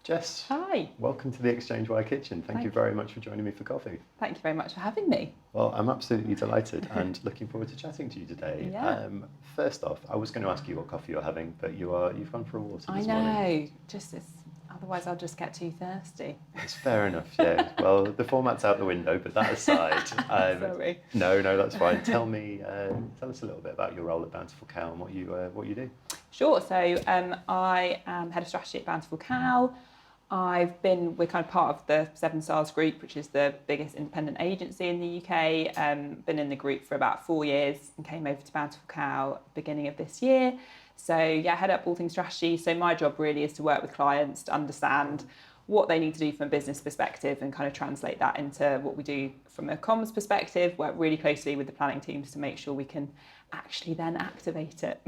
Jess, Hi. welcome to the ExchangeWire kitchen. Thank you Thank very much for joining me for coffee. Thank you very much for having me. Well, I'm absolutely delighted and looking forward to chatting to you today. Yeah. First off, I was going to ask you what coffee you're having, but you've gone for a water I this morning. know, otherwise I'll just get too thirsty. It's fair enough, yeah. Well, the format's out the window, but that aside, Sorry. no, that's fine. Tell us a little bit about your role at Bountiful Cow and what you do. Sure, so I am head of strategy at Bountiful Cow. We're kind of part of the Seven Stars Group, which is the biggest independent agency in the UK. Been in the group for about 4 years and came over to Bountiful Cow beginning of this year. So yeah, head up all things strategy. So my job really is to work with clients to understand what they need to do from a business perspective and kind of translate that into what we do from a comms perspective, work really closely with the planning teams to make sure we can actually then activate it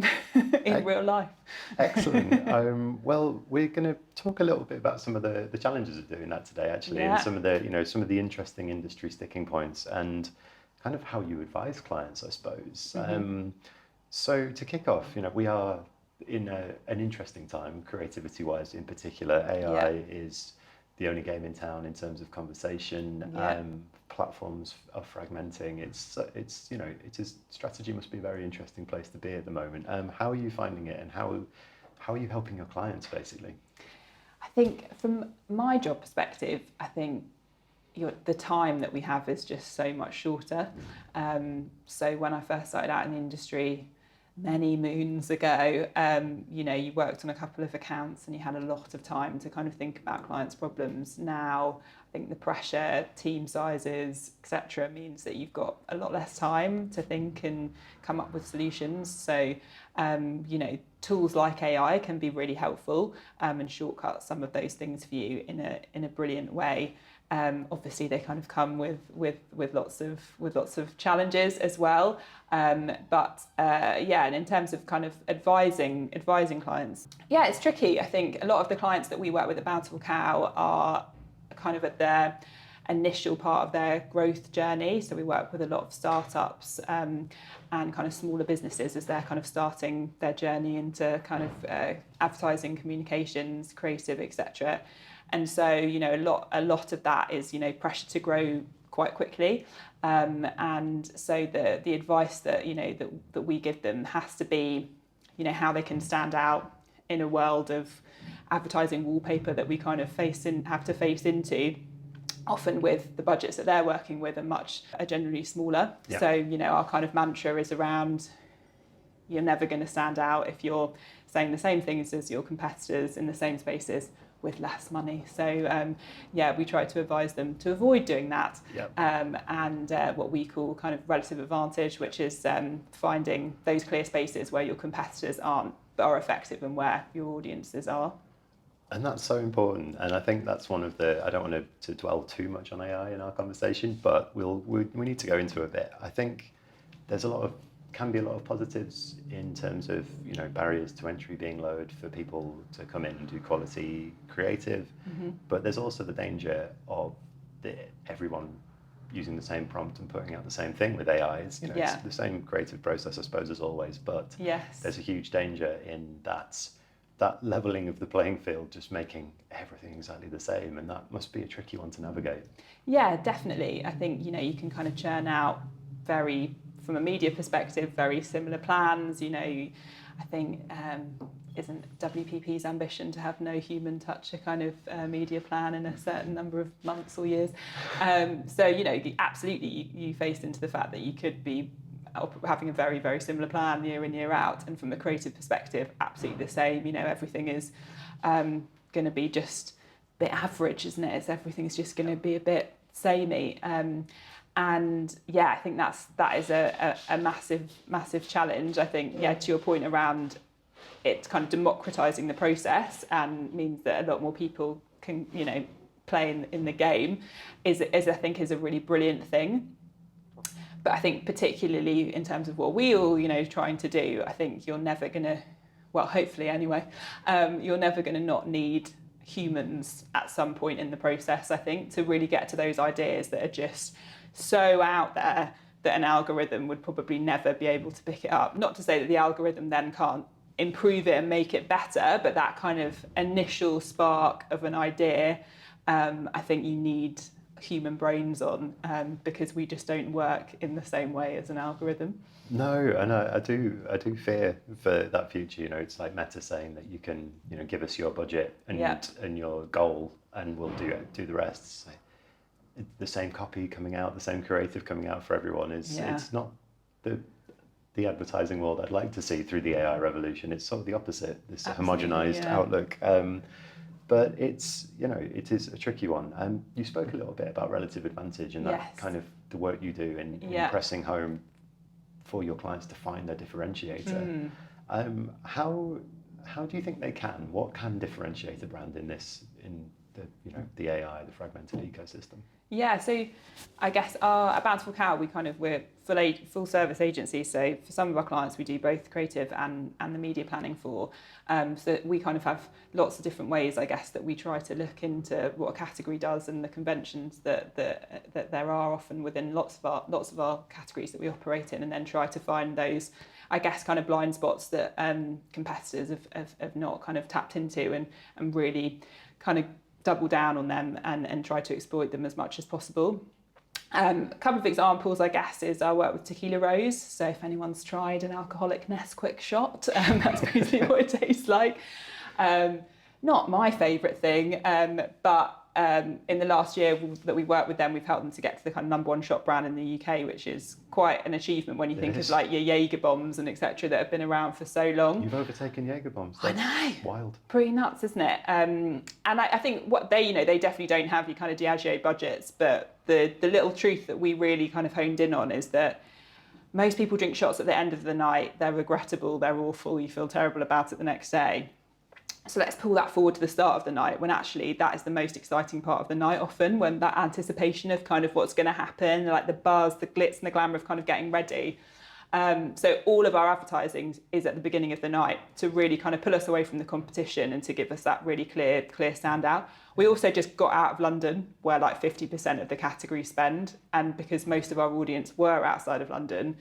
in real life. Excellent. Well, we're going to talk a little bit about some of the challenges of doing that today, actually, Yeah. and some of the interesting industry sticking points and kind of how you advise clients, I suppose. So to kick off, we are in an interesting time, creativity-wise in particular. AI is the only game in town in terms of conversation. Yeah. Platforms are fragmenting. Strategy must be a very interesting place to be at the moment. How are you finding it, and how are you helping your clients, basically? I think from my job perspective, I think the time that we have is just so much shorter. So when I first started out in the industry many moons ago, you worked on a couple of accounts and you had a lot of time to kind of think about clients' problems. Now, I think the pressure, team sizes, etc., means that you've got a lot less time to think and come up with solutions. So, tools like AI can be really helpful and shortcut some of those things for you in a brilliant way. Obviously, they kind of come with lots of challenges as well. And in terms of kind of advising clients, it's tricky. I think a lot of the clients that we work with at Bountiful Cow are kind of at their initial part of their growth journey. So we work with a lot of startups and kind of smaller businesses as they're kind of starting their journey into kind of advertising, communications, creative, etc. And so, a lot of that is, pressure to grow quite quickly. And so the advice that we give them has to be, how they can stand out in a world of advertising wallpaper that we kind of have to face into, often with the budgets that they're working with are generally smaller. Yeah. So, our kind of mantra is around, you're never going to stand out if you're saying the same things as your competitors in the same spaces with less money. So we try to advise them to avoid doing that. Yep. And what we call kind of relative advantage, which is finding those clear spaces where your competitors aren't, but are effective, and where your audiences are. And that's so important. And I think that's one of the, I don't want to dwell too much on AI in our conversation, but we need to go into a bit. I think there's can be a lot of positives in terms of, barriers to entry being lowered for people to come in and do quality creative. Mm-hmm. But there's also the danger of everyone using the same prompt and putting out the same thing with AI. It's the same creative process, I suppose, as always, but yes, there's a huge danger in that leveling of the playing field, just making everything exactly the same, and that must be a tricky one to navigate. Yeah, definitely. I think, you can kind of churn out from a media perspective, very similar plans. I think isn't WPP's ambition to have no human touch a kind of media plan in a certain number of months or years? Absolutely, you faced into the fact that you could be having a very, very similar plan year in, year out, and from a creative perspective, absolutely the same. Everything is going to be just a bit average, isn't it? Everything's just going to be a bit samey. And I think that is a massive challenge. I think, to your point around it kind of democratizing the process and means that a lot more people can, play in the game is I think is a really brilliant thing. But I think particularly in terms of what we all, trying to do, I think you're never going to, well, hopefully anyway, you're never going to not need humans at some point in the process, I think, to really get to those ideas that are just so out there that an algorithm would probably never be able to pick it up. Not to say that the algorithm then can't improve it and make it better, but that kind of initial spark of an idea, I think you need human brains on, because we just don't work in the same way as an algorithm. No, and I do fear for that future. You know, it's like Meta saying that you can, you know, give us your budget and your goal, and we'll do the rest. So the same copy coming out, the same creative coming out for everyone is it's not the advertising world I'd like to see through the AI revolution. It's sort of the opposite, this homogenized outlook. But it's, you know, it is a tricky one. And you spoke a little bit about relative advantage and that kind of the work you do in pressing home for your clients to find their differentiator. How do you think they can? What can differentiate a brand in the AI, the fragmented ecosystem? Yeah, so I guess at Bountiful Cow, we're full service agency. So for some of our clients, we do both creative and the media planning for. So we kind of have lots of different ways, I guess, that we try to look into what a category does and the conventions that there are often within lots of our categories that we operate in, and then try to find those, I guess, kind of blind spots that competitors have not kind of tapped into, and really kind of double down on them and try to exploit them as much as possible. A couple of examples, I guess, is our work with Tequila Rose. So if anyone's tried an alcoholic Nesquik shot, that's basically what it tastes like. Not my favourite thing, but in the last year that we worked with them, we've helped them to get to the kind of #1 shot brand in the UK, which is quite an achievement when you think of like your Jaeger bombs and etc. that have been around for so long. You've overtaken Jaeger bombs. I know. Wild. Pretty nuts, isn't it? And I think what they definitely don't have your kind of Diageo budgets, but the little truth that we really kind of honed in on is that most people drink shots at the end of the night. They're regrettable, they're awful, you feel terrible about it the next day. So let's pull that forward to the start of the night, when actually that is the most exciting part of the night often, when that anticipation of kind of what's going to happen, like the buzz, the glitz and the glamour of kind of getting ready. So all of our advertising is at the beginning of the night to really kind of pull us away from the competition and to give us that really clear standout. We also just got out of London, where like 50% of the category spend, and because most of our audience were outside of London,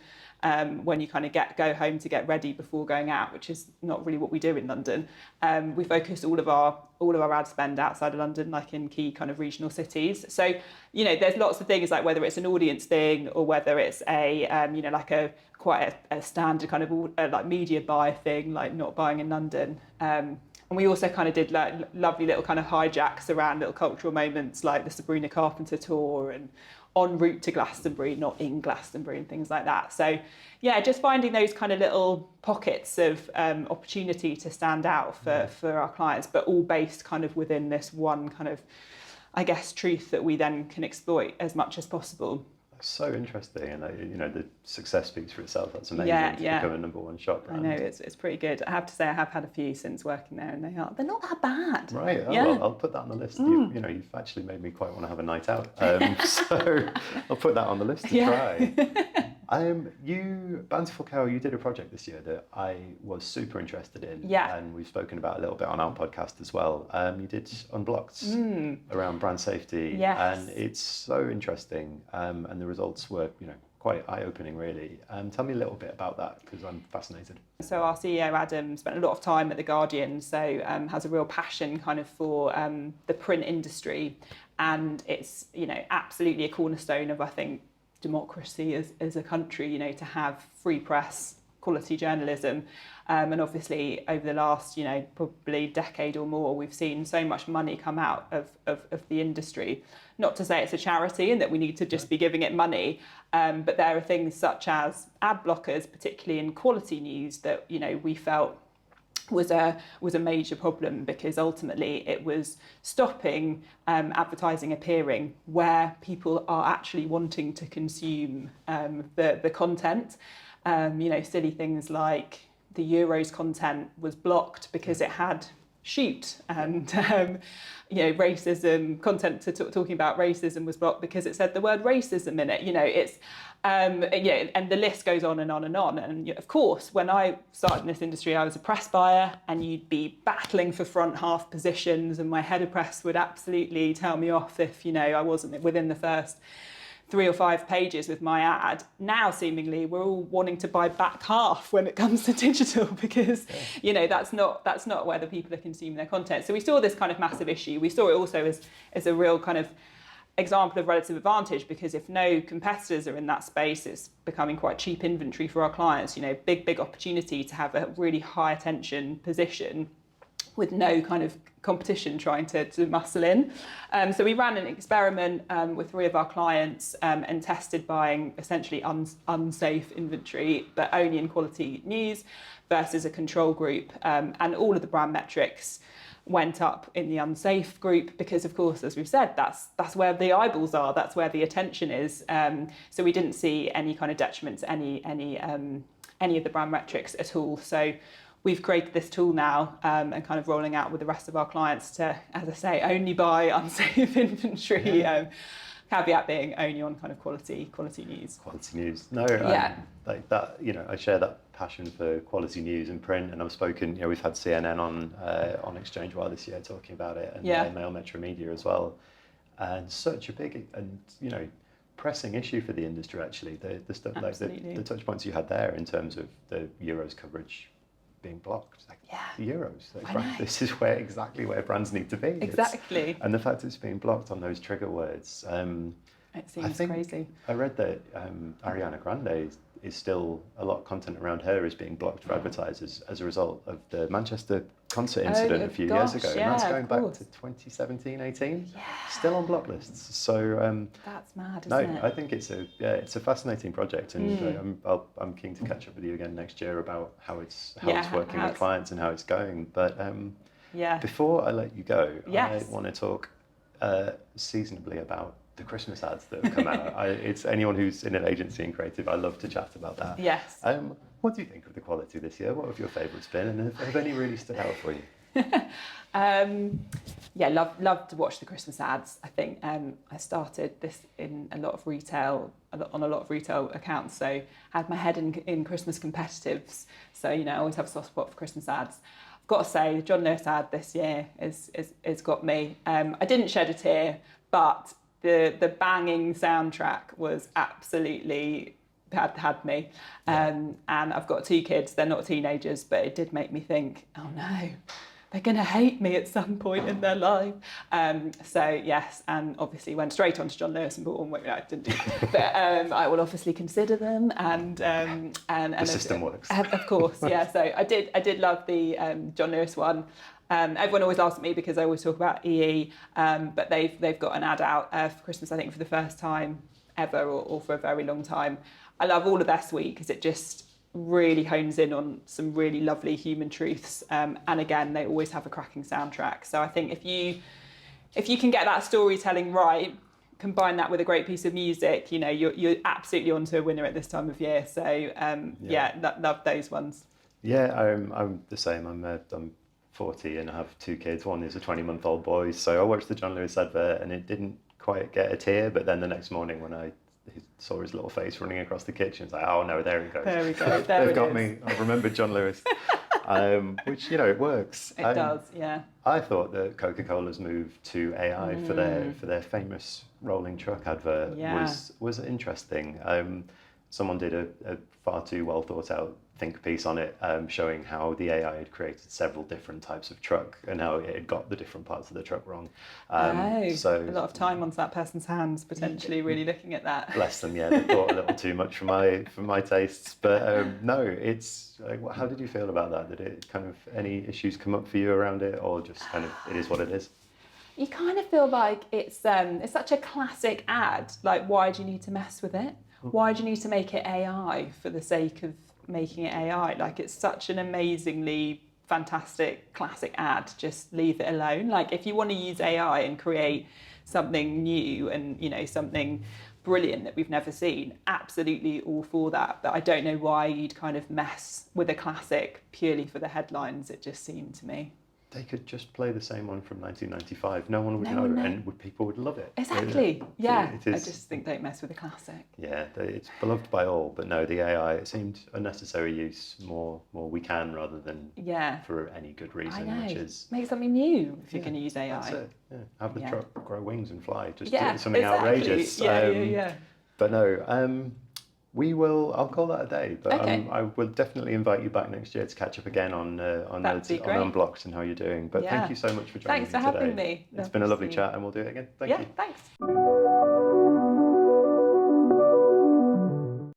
when you kind of go home to get ready before going out, which is not really what we do in London, we focus all of our ad spend outside of London, like in key kind of regional cities. So, you know, there's lots of things, like whether it's an audience thing or whether it's a like quite a standard kind of like media buy thing, like not buying in London. And we also kind of did like lovely little kind of hijacks around little cultural moments, like the Sabrina Carpenter tour and en route to Glastonbury, not in Glastonbury, and things like that. So yeah, just finding those kind of little pockets of opportunity to stand out for our clients, but all based kind of within this one kind of, I guess, truth that we then can exploit as much as possible. So interesting, and you know, the success speaks for itself. That's amazing to become a #1 shop brand. I know, it's pretty good. I have to say, I have had a few since working there, and they're not that bad. Right. Oh, well, I'll put that on the list. You've actually made me quite want to have a night out. So I'll put that on the list to try. Bountiful Cow, you did a project this year that I was super interested in, and we've spoken about a little bit on our podcast as well. You did unblocks around brand safety, and it's so interesting, and the results were, you know, quite eye-opening, really. Tell me a little bit about that, because I'm fascinated. So our CEO, Adam, spent a lot of time at The Guardian, so has a real passion kind of for the print industry, and it's, you know, absolutely a cornerstone of, I think, democracy as a country, you know, to have free press, quality journalism. And obviously over the last, you know, probably decade or more, we've seen so much money come out of the industry. Not to say it's a charity and that we need to just be giving it money, but there are things such as ad blockers, particularly in quality news, that, you know, we felt was a major problem, because ultimately it was stopping advertising appearing where people are actually wanting to consume the content. You know, silly things like the Euros content was blocked because it had shoot, and you know, racism content talking about racism was blocked because it said the word racism in it. You know, it's and the list goes on and on and on. And of course, when I started in this industry, I was a press buyer, and you'd be battling for front half positions, and my head of press would absolutely tell me off if, you know, I wasn't within the first 3 or 5 pages with my ad. Now, seemingly, we're all wanting to buy back half when it comes to digital because, you know, that's not where the people are consuming their content. So we saw this kind of massive issue. We saw it also as a real kind of example of relative advantage, because if no competitors are in that space, it's becoming quite cheap inventory for our clients. You know, big opportunity to have a really high attention position with no kind of competition trying to muscle in. So we ran an experiment with 3 of our clients and tested buying essentially unsafe inventory, but only in quality news versus a control group. And all of the brand metrics went up in the unsafe group because, of course, as we've said, that's where the eyeballs are, that's where the attention is. So we didn't see any kind of detriment to any of the brand metrics at all. So we've created this tool now and kind of rolling out with the rest of our clients to, as I say, only buy unsafe inventory. Caveat being only on kind of quality news. Quality news. No, Yeah. like that. You know, I share that passion for quality news and print, and I've spoken. You know, we've had CNN on ExchangeWire this year talking about it, and Mail Metro Media as well. And such a big and, you know, pressing issue for the industry. Actually, the stuff like the touch points you had there in terms of the Euros coverage being blocked. Like, the Euros. Like, this is exactly where brands need to be. Exactly. And the fact it's being blocked on those trigger words. It seems crazy. I read that Ariana Grande is still, a lot of content around her is being blocked for advertisers as a result of the Manchester concert incident a few years ago. And that's going back to 2017, 18. Yeah. Still on block lists. So that's mad, isn't it? I think it's a fascinating project, and I'm keen to catch up with you again next year about how it's working with clients and how it's going. But before I let you go, I want to talk seasonably about the Christmas ads that have come out. It's anyone who's in an agency and creative, I love to chat about that. Yes. What do you think of the quality this year? What have your favourites been, and have any really stood out for you? Love to watch the Christmas ads. I think I started this in a lot of retail accounts, so had my head in Christmas competitives. So, you know, I always have a soft spot for Christmas ads. I've got to say, the John Lewis ad this year is got me. I didn't shed a tear, but the banging soundtrack was absolutely had me. And I've got 2 kids, they're not teenagers, but it did make me think, oh no, they're going to hate me at some point in their life. So yes, and obviously went straight on to John Lewis and bought one. No, I didn't do that. But I will obviously consider them, and the system works. Of course, yeah. So I did love the John Lewis one. Everyone always asks me because I always talk about EE, but they've got an ad out for Christmas, I think, for the first time ever or for a very long time. I love all of their suite because it just really hones in on some really lovely human truths. And again, they always have a cracking soundtrack. So I think if you can get that storytelling right, combine that with a great piece of music, you know, you're absolutely onto a winner at this time of year. So love those ones. Yeah, I'm the same. I'm 40 and I have 2 kids. One is a 20-month-old boy. So I watched the John Lewis advert and it didn't quite get a tear. But then the next morning when I saw his little face running across the kitchen, it's like, oh no, there he goes. There we go. They've got me. I've remembered John Lewis. Which, you know, it works. It does, yeah. I thought that Coca-Cola's move to AI for their famous rolling truck advert was interesting. Someone did a far too well thought out think piece on it, showing how the AI had created several different types of truck and how it had got the different parts of the truck wrong. So a lot of time onto that person's hands, potentially really looking at that. Bless them, yeah. They thought a little too much for my tastes, but no, it's. How did you feel about that? Did it kind of any issues come up for you around it, or just kind of it is what it is? You kind of feel like it's such a classic ad. Like, why do you need to mess with it? Why do you need to make it AI for the sake of making it AI? Like, it's such an amazingly fantastic classic ad. Just leave it alone. Like, if you want to use AI and create something new and, you know, something brilliant that we've never seen, absolutely all for that. But I don't know why you'd kind of mess with a classic purely for the headlines. It just seemed to me. They could just play the same one from 1995. No one would know, and people would love it. Exactly. Yeah. I just think don't mess with a classic. Yeah, it's beloved by all, but no, the AI, it seemed unnecessary use. More we can rather than for any good reason. I know. Which is make something new if you're going to use AI. That's it. Yeah. Have the truck grow wings and fly. Just do something outrageous. Yeah. But no, I'll call that a day. But Okay. I will definitely invite you back next year to catch up again on That'd be great. unblocks and how you're doing. But thank Yeah. you so much for joining Thanks me for having today. me. It's Lovely been a to lovely see you. chat, and we'll do it again. Thank Yeah, you. thanks.